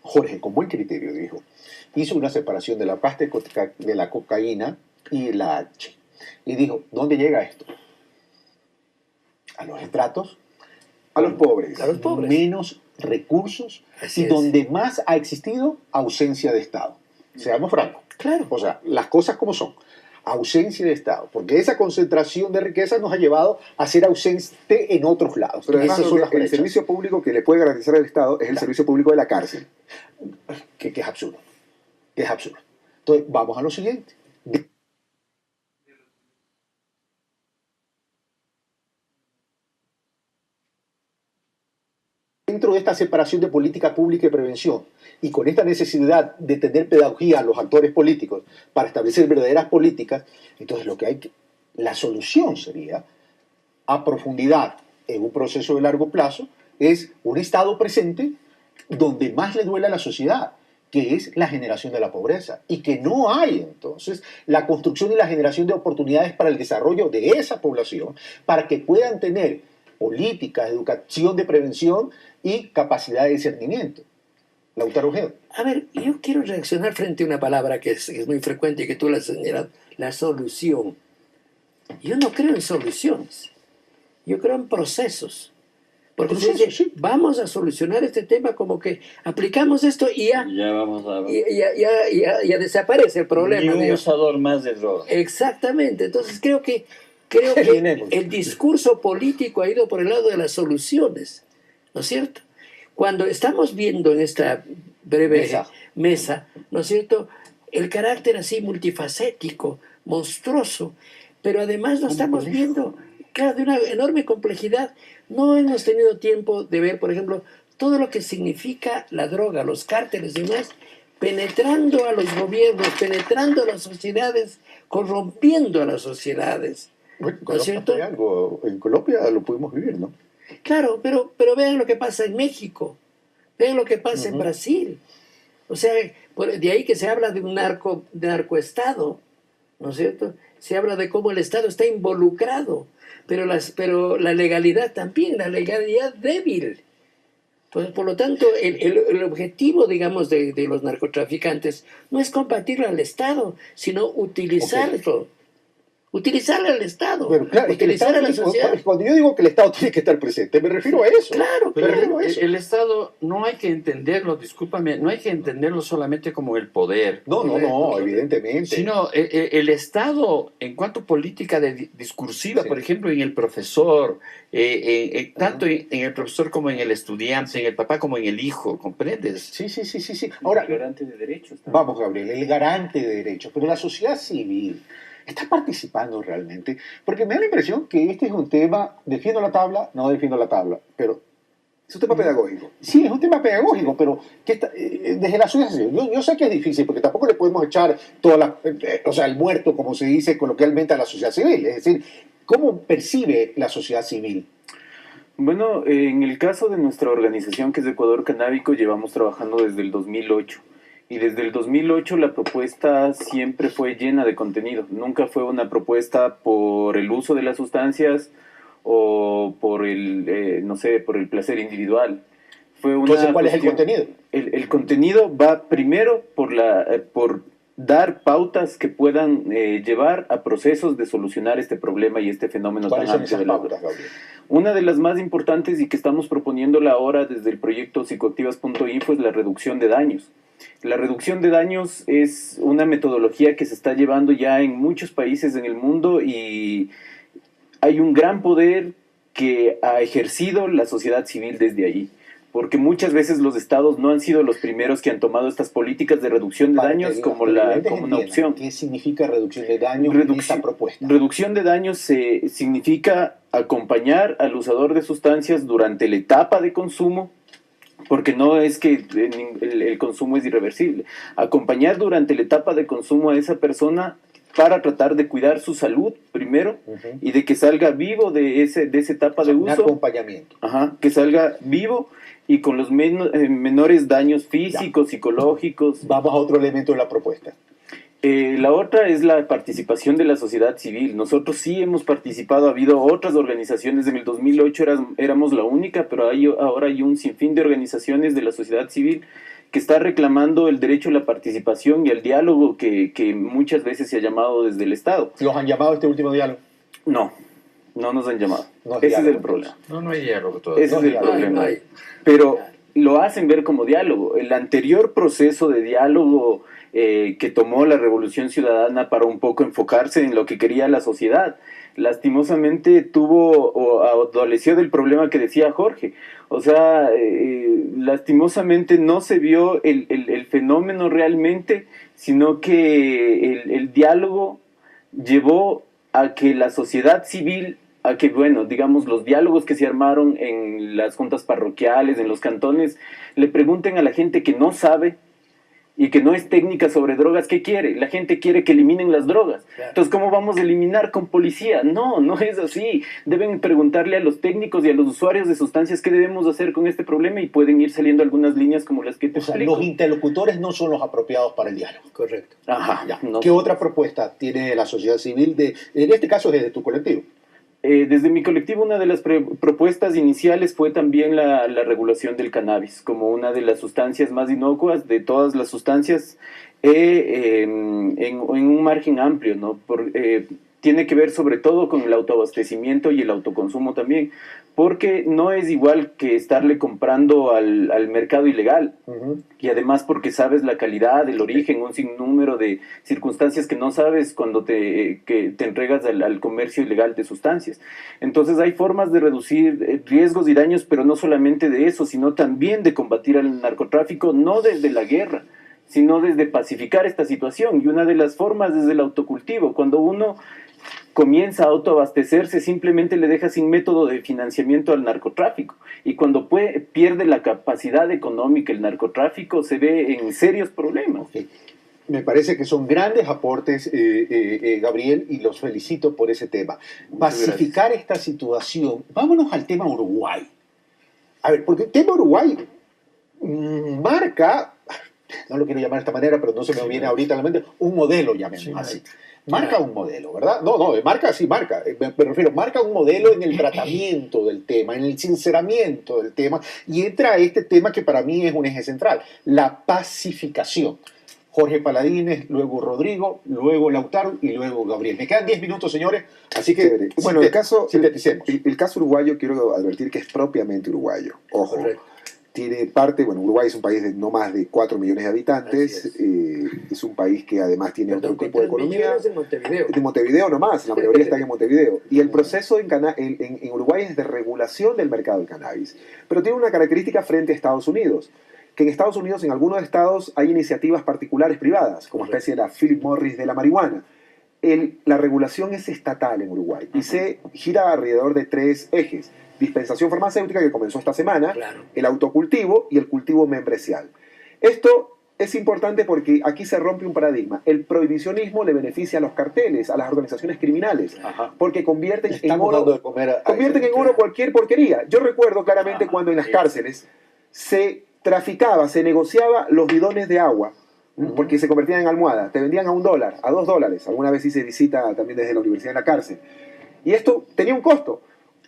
Jorge, con buen criterio, dijo, hizo una separación de la pasta de la cocaína y la H. Y dijo, ¿dónde llega esto? A los estratos, a los pobres. A los pobres. Menos recursos. Así y es. donde más ha existido ausencia de Estado. Seamos francos. Claro. O sea, las cosas como son. Ausencia de Estado, porque esa concentración de riqueza nos ha llevado a ser ausente en otros lados. Pero además, Esas son las el brechas. servicio público que le puede garantizar el Estado es el servicio público de la cárcel. Que es absurdo. Que es absurdo. Entonces, vamos a lo siguiente. Dentro de esta separación de política pública y prevención, y con esta necesidad de tener pedagogía a los actores políticos para establecer verdaderas políticas, entonces la solución sería, a profundidad, en un proceso de largo plazo, es un Estado presente donde más le duele a la sociedad, que es la generación de la pobreza, y que no hay entonces la construcción y la generación de oportunidades para el desarrollo de esa población, para que puedan tener políticas, educación de prevención y capacidad de discernimiento. Lautaro Ojeda. A ver, yo quiero reaccionar frente a una palabra que es muy frecuente y que tú la has señalado, la solución. Yo no creo en soluciones, yo creo en procesos. Porque se dice, Sí. vamos a solucionar este tema como que aplicamos esto y ya, Ya vamos a ya desaparece el problema. Ni un digamos. usador más de droga. Exactamente, entonces creo que Terminemos. el discurso político ha ido por el lado de las soluciones, ¿no es cierto? Cuando estamos viendo en esta breve mesa, ¿no es cierto? el carácter así multifacético, monstruoso, pero además lo estamos viendo, claro, de una enorme complejidad. No hemos tenido tiempo de ver, por ejemplo, todo lo que significa la droga, los cárteles y demás, penetrando a los gobiernos, penetrando a las sociedades, corrompiendo a las sociedades. Bueno, ¿No es cierto? algo, en Colombia lo pudimos vivir, ¿no? Claro, pero vean lo que pasa en México, vean lo que pasa en Brasil. O sea, de ahí que se habla de un narcoestado, ¿no es cierto? Se habla de cómo el Estado está involucrado, pero la legalidad también, la legalidad débil. Pues, por lo tanto, el objetivo, digamos, de los narcotraficantes no es combatir al Estado, sino utilizarlo. Utilizar al Estado, Pero claro, es que utilizar a la sociedad. cuando yo digo que el Estado tiene que estar presente, me refiero a eso. Claro, Pero claro, claro. el Estado no hay que entenderlo, discúlpame, no hay que entenderlo solamente como el poder. No, evidentemente. Sino el Estado, en cuanto a política discursiva, Sí. por ejemplo, en el profesor, tanto en el profesor como en el estudiante, en el papá como en el hijo, ¿comprendes? Sí. Ahora, El garante de derechos también. vamos, Gabriel, el garante de derechos, pero la sociedad civil está participando realmente, porque me da la impresión que este es un tema, defiendo la tabla, no defiendo la tabla, pero Es un tema pedagógico. sí, es un tema pedagógico, pero que desde la sociedad civil, yo sé que es difícil, porque tampoco le podemos echar el muerto, como se dice coloquialmente, a la sociedad civil, es decir, ¿cómo percibe la sociedad civil? Bueno, en el caso de nuestra organización, que es Ecuador Canábico, llevamos trabajando desde el 2008. Y desde el 2008 la propuesta siempre fue llena de contenido. Nunca fue una propuesta por el uso de las sustancias o por por el placer individual. Fue una Entonces, ¿cuál es el cuestión- contenido? El contenido va primero por dar pautas que puedan llevar a procesos de solucionar este problema y este fenómeno tan ¿Cuáles son amplio esas de la pautas, Gabriel? Una de las más importantes y que estamos proponiéndola ahora desde el proyecto psicoactivas.info es la reducción de daños. La reducción de daños es una metodología que se está llevando ya en muchos países en el mundo y hay un gran poder que ha ejercido la sociedad civil desde allí. Porque muchas veces los estados no han sido los primeros que han tomado estas políticas de reducción de daños como una opción. ¿Qué significa reducción de daños en esta propuesta? Reducción de daños significa acompañar al usador de sustancias durante la etapa de consumo, porque no es que el consumo es irreversible. Acompañar durante la etapa de consumo a esa persona para tratar de cuidar su salud primero y de que salga vivo de esa etapa de Un uso. acompañamiento. Ajá, que salga vivo y con los menores daños físicos, psicológicos. Vamos a otro elemento de la propuesta. La otra es la participación de la sociedad civil. Nosotros sí hemos participado, ha habido otras organizaciones, en el 2008 éramos la única, pero ahora hay un sinfín de organizaciones de la sociedad civil que está reclamando el derecho a la participación y al diálogo que muchas veces se ha llamado desde el Estado. ¿Los han llamado a este último diálogo? No nos han llamado. No es Ese es diálogo, el problema. No hay diálogo todavía. Ese es No, el ya, problema. no hay. Pero lo hacen ver como diálogo. El anterior proceso de diálogo que tomó la Revolución Ciudadana para un poco enfocarse en lo que quería la sociedad, lastimosamente adoleció del problema que decía Jorge. O sea, lastimosamente no se vio el fenómeno realmente, sino que el diálogo llevó a que la sociedad civil, a que, bueno, digamos, los diálogos que se armaron en las juntas parroquiales, en los cantones, le pregunten a la gente que no sabe y que no es técnica sobre drogas, ¿qué quiere? La gente quiere que eliminen las drogas. Claro. Entonces, ¿cómo vamos a eliminar con policía? No es así. Deben preguntarle a los técnicos y a los usuarios de sustancias qué debemos hacer con este problema y pueden ir saliendo algunas líneas como las que te O sea, explico. los interlocutores no son los apropiados para el diálogo. Correcto. Ajá. Ya. No. ¿Qué otra propuesta tiene la sociedad civil, en este caso desde tu colectivo? Desde mi colectivo, una de las propuestas iniciales fue también la regulación del cannabis, como una de las sustancias más inocuas de todas las sustancias, en un margen amplio, ¿no? Tiene que ver sobre todo con el autoabastecimiento y el autoconsumo también, porque no es igual que estarle comprando al mercado ilegal. Y además porque sabes la calidad, el origen, un sinnúmero de circunstancias que no sabes cuando que te entregas al comercio ilegal de sustancias. Entonces hay formas de reducir riesgos y daños, pero no solamente de eso, sino también de combatir al narcotráfico, no desde la guerra, sino desde pacificar esta situación. Y una de las formas es el autocultivo. Cuando uno comienza a autoabastecerse, simplemente le deja sin método de financiamiento al narcotráfico. Y cuando pierde la capacidad económica el narcotráfico, se ve en serios problemas. Okay. Me parece que son grandes aportes, Gabriel, y los felicito por ese tema. Pacificar esta situación. Vámonos al tema Uruguay. A ver, porque el tema Uruguay marca, no lo quiero llamar de esta manera, pero no se me viene ahorita a la mente, un modelo, llamémoslo así. Marca un modelo, ¿verdad? No, marca, sí, marca. Me refiero, marca un modelo en el tratamiento del tema, en el sinceramiento del tema, y entra este tema que para mí es un eje central, la pacificación. Jorge Paladines, luego Rodrigo, luego Lautaro y luego Gabriel. Me quedan 10 minutos, señores, así que bueno, el caso uruguayo, quiero advertir que es propiamente uruguayo. Ojo. Correcto. Tiene parte, bueno, Uruguay es un país de no más de 4 millones de habitantes, es un país que además tiene otro tipo de economía. De Montevideo. De Montevideo nomás, la mayoría está en Montevideo. Y el proceso en Uruguay es de regulación del mercado del cannabis. Pero tiene una característica frente a Estados Unidos, que en Estados Unidos, en algunos estados, hay iniciativas particulares privadas, como especie de la Philip Morris de la marihuana. La regulación es estatal en Uruguay y se gira alrededor de 3 ejes. Dispensación farmacéutica, que comenzó esta semana, Claro. el autocultivo y el cultivo membrecial. Esto es importante porque aquí se rompe un paradigma. El prohibicionismo le beneficia a los carteles, a las organizaciones criminales, porque convierten en oro cualquier porquería. Yo recuerdo claramente cuando en las cárceles se traficaba, se negociaba los bidones de agua, porque se convertían en almohadas. Te vendían a $1, a $2. Alguna vez hice visita también desde la universidad en la cárcel. Y esto tenía un costo.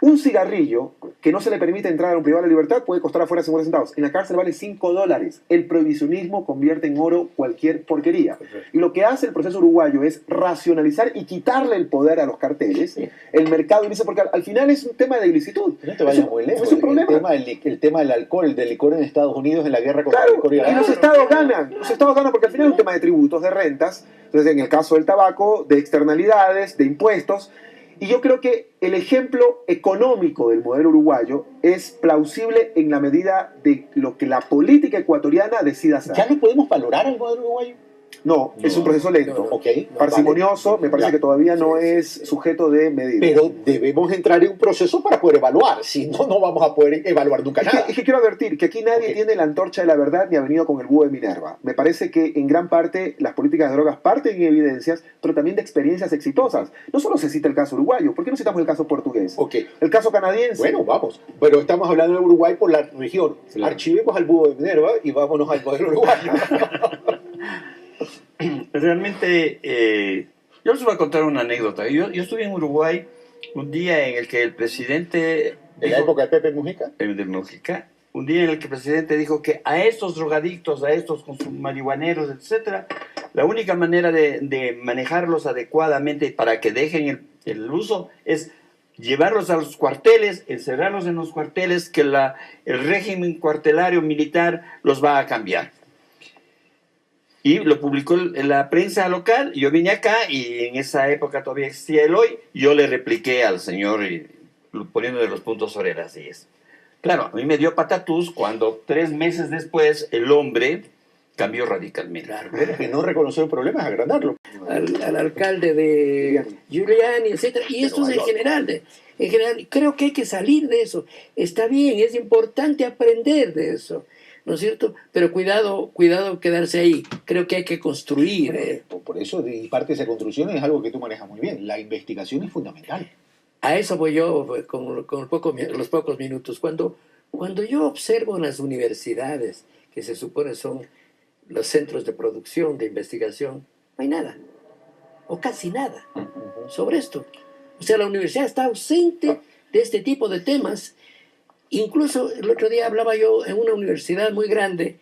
Un cigarrillo que no se le permite entrar a un privado de la libertad puede costar afuera 50 centavos. En la cárcel vale $5. El prohibicionismo convierte en oro cualquier porquería. Y lo que hace el proceso uruguayo es racionalizar y quitarle el poder a los carteles, el mercado inicia, porque al final es un tema de ilicitud. No te vayas muy lejos. Es un problema. El tema del alcohol, del licor en Estados Unidos en la guerra contra el licor y la y los estados ganan porque al final es un tema de tributos, de rentas, entonces en el caso del tabaco, de externalidades, de impuestos. Y yo creo que el ejemplo económico del modelo uruguayo es plausible en la medida de lo que la política ecuatoriana decida hacer. ¿Ya no podemos valorar el modelo uruguayo? No, es un proceso lento, parsimonioso, vale. me parece que todavía no es sujeto de medida. Pero debemos entrar en un proceso para poder evaluar, si no, no vamos a poder evaluar nunca nada. Es que quiero advertir que aquí nadie tiene la antorcha de la verdad ni ha venido con el búho de Minerva. Me parece que en gran parte las políticas de drogas parten en evidencias, pero también de experiencias exitosas. No solo se cita el caso uruguayo, ¿por qué no citamos el caso portugués? El caso canadiense. Bueno, vamos, pero estamos hablando de Uruguay por la región. Claro. Archivemos al búho de Minerva y vámonos al modelo uruguayo. Realmente, yo les voy a contar una anécdota. Yo estuve en Uruguay un día en el que el presidente... ¿En la época de Pepe Mujica? De Mujica. Un día en el que el presidente dijo que a estos drogadictos, a estos marihuaneros, etcétera, la única manera de manejarlos adecuadamente para que dejen el uso es llevarlos a los cuarteles, encerrarlos en los cuarteles, que el régimen cuartelario militar los va a cambiar. Y lo publicó en la prensa local. Yo vine acá y en esa época todavía existía el hoy. Yo le repliqué al señor poniéndole los puntos sobre las IES. Claro, a mí me dio patatús cuando 3 meses después el hombre cambió radicalmente. Claro. Que no reconocer el problema es agrandarlo. Al alcalde de Giuliani, etcétera, y esto es en general, creo que hay que salir de eso. Está bien, es importante aprender de eso, ¿no es cierto? Pero cuidado quedarse ahí. Creo que hay que construir. Por eso, y parte de esa construcción es algo que tú manejas muy bien. La investigación es fundamental. A eso voy yo con los pocos minutos. Cuando yo observo en las universidades, que se supone son los centros de producción, de investigación, no hay nada, o casi nada, sobre esto. O sea, la universidad está ausente de este tipo de temas. Incluso el otro día hablaba yo en una universidad muy grande,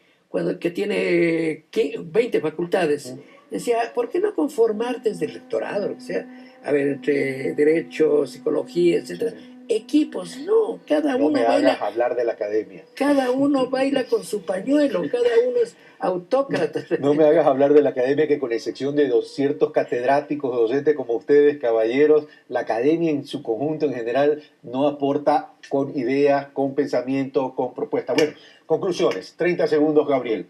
que tiene 20 facultades. Decía, ¿por qué no conformar desde el rectorado, lo que sea? A ver, entre derecho, psicología, etcétera, equipos, no, cada uno baila. No me hagas hablar de la academia. Cada uno baila con su pañuelo, cada uno es autócrata. No me hagas hablar de la academia, que con excepción de ciertos catedráticos, docentes como ustedes, caballeros, la academia en su conjunto en general no aporta con ideas, con pensamiento, con propuestas. Bueno, conclusiones, 30 segundos, Gabriel.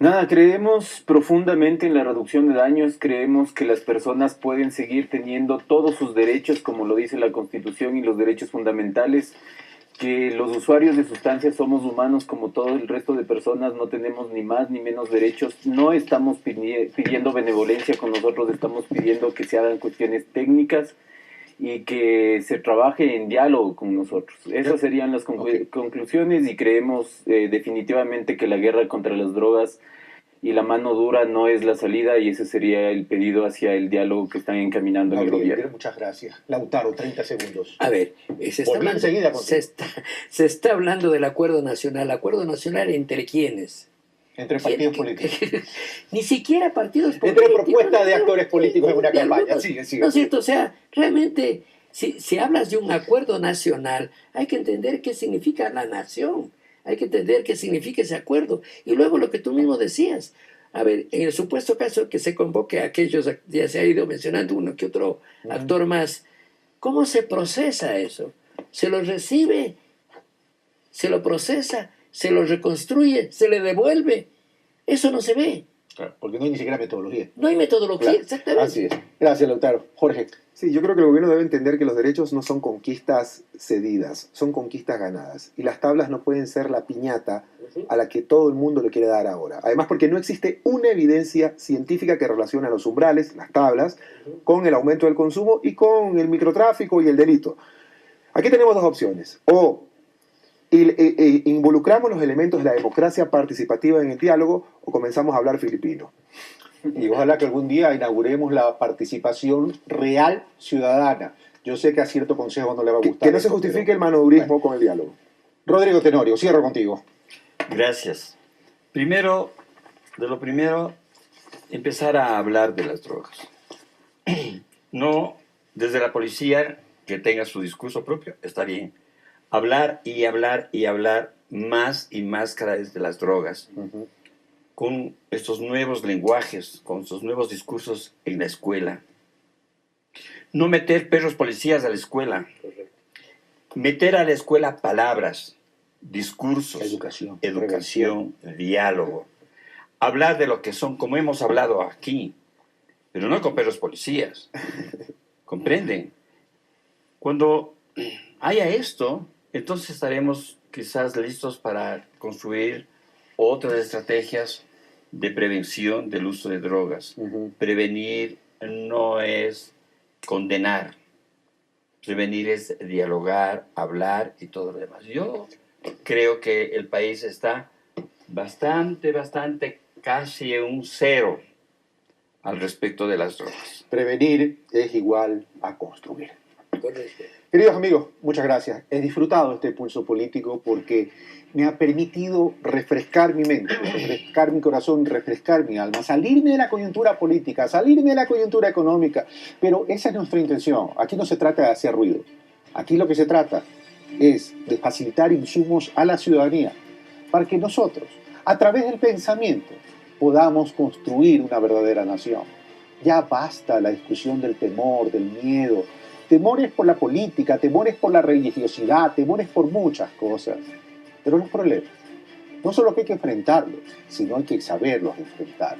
Nada, creemos profundamente en la reducción de daños, creemos que las personas pueden seguir teniendo todos sus derechos, como lo dice la Constitución y los derechos fundamentales, que los usuarios de sustancias somos humanos como todo el resto de personas, no tenemos ni más ni menos derechos, no estamos pidiendo benevolencia con nosotros, estamos pidiendo que se hagan cuestiones técnicas y que se trabaje en diálogo con nosotros. Esas serían las conclusiones y creemos definitivamente que la guerra contra las drogas y la mano dura no es la salida y ese sería el pedido hacia el diálogo que están encaminando en el gobierno. Muchas gracias. Lautaro, 30 segundos. A ver, se está hablando del acuerdo nacional. ¿Acuerdo nacional entre quiénes? Entre partidos políticos. Ni siquiera partidos políticos. Entre propuestas de actores políticos en una campaña. Sigue. ¿No es cierto? O sea, realmente, si hablas de un acuerdo nacional, hay que entender qué significa la nación. Hay que entender qué significa ese acuerdo. Y luego lo que tú mismo decías. A ver, en el supuesto caso que se convoque a aquellos, ya se ha ido mencionando uno que otro actor más, ¿cómo se procesa eso? ¿Se lo recibe? ¿Se lo procesa? ¿Se lo reconstruye? ¿Se le devuelve? Eso no se ve. Claro, porque no hay ni siquiera metodología. No hay metodología, Claro, exactamente. así es. Gracias, Lautaro. Jorge. Sí, yo creo que el gobierno debe entender que los derechos no son conquistas cedidas, son conquistas ganadas. Y las tablas no pueden ser la piñata a la que todo el mundo le quiere dar ahora. Además, porque no existe una evidencia científica que relacione los umbrales, las tablas, con el aumento del consumo y con el microtráfico y el delito. Aquí tenemos dos opciones. O involucramos los elementos de la democracia participativa en el diálogo o comenzamos a hablar filipino. Y ojalá que algún día inauguremos la participación real ciudadana. Yo sé que a cierto consejo no le va a gustar. Que no se justifique el manodurismo con el diálogo. Rodrigo Tenorio, cierro contigo. Gracias. Primero, empezar a hablar de las drogas. No desde la policía que tenga su discurso propio, está bien. Hablar y hablar y hablar más y más cada vez de las drogas. Con estos nuevos lenguajes, con estos nuevos discursos en la escuela. No meter perros policías a la escuela. Correcto. Meter a la escuela palabras, discursos, Educación, diálogo. Hablar de lo que son, como hemos hablado aquí, pero no con perros policías. ¿Comprenden? Cuando haya esto, entonces estaremos quizás listos para construir otras estrategias de prevención del uso de drogas. Prevenir no es condenar. Prevenir es dialogar, hablar y todo lo demás. Yo creo que el país está bastante, casi un cero al respecto de las drogas. Prevenir es igual a construir. Correcto. Queridos amigos, muchas gracias. He disfrutado este pulso político porque me ha permitido refrescar mi mente, refrescar mi corazón, refrescar mi alma, salirme de la coyuntura política, salirme de la coyuntura económica. Pero esa es nuestra intención. Aquí no se trata de hacer ruido. Aquí lo que se trata es de facilitar insumos a la ciudadanía para que nosotros, a través del pensamiento, podamos construir una verdadera nación. Ya basta la discusión del temor, del miedo. Temores por la política, temores por la religiosidad, temores por muchas cosas. Pero los problemas no solo que hay que enfrentarlos, sino hay que saberlos enfrentar.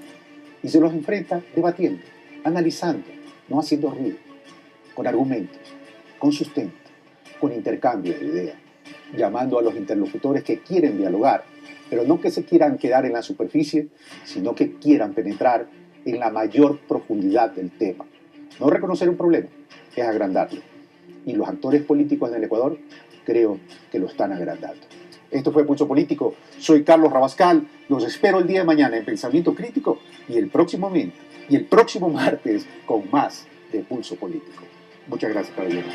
Y se los enfrenta debatiendo, analizando, no haciendo ruido, con argumentos, con sustento, con intercambio de ideas, llamando a los interlocutores que quieren dialogar, pero no que se quieran quedar en la superficie, sino que quieran penetrar en la mayor profundidad del tema. No reconocer un problema es agrandarlo. Y los actores políticos del Ecuador creo que lo están agrandando. Esto fue Pulso Político. Soy Carlos Rabascal. Los espero el día de mañana en Pensamiento Crítico y el próximo martes con más de Pulso Político. Muchas gracias, caballeros.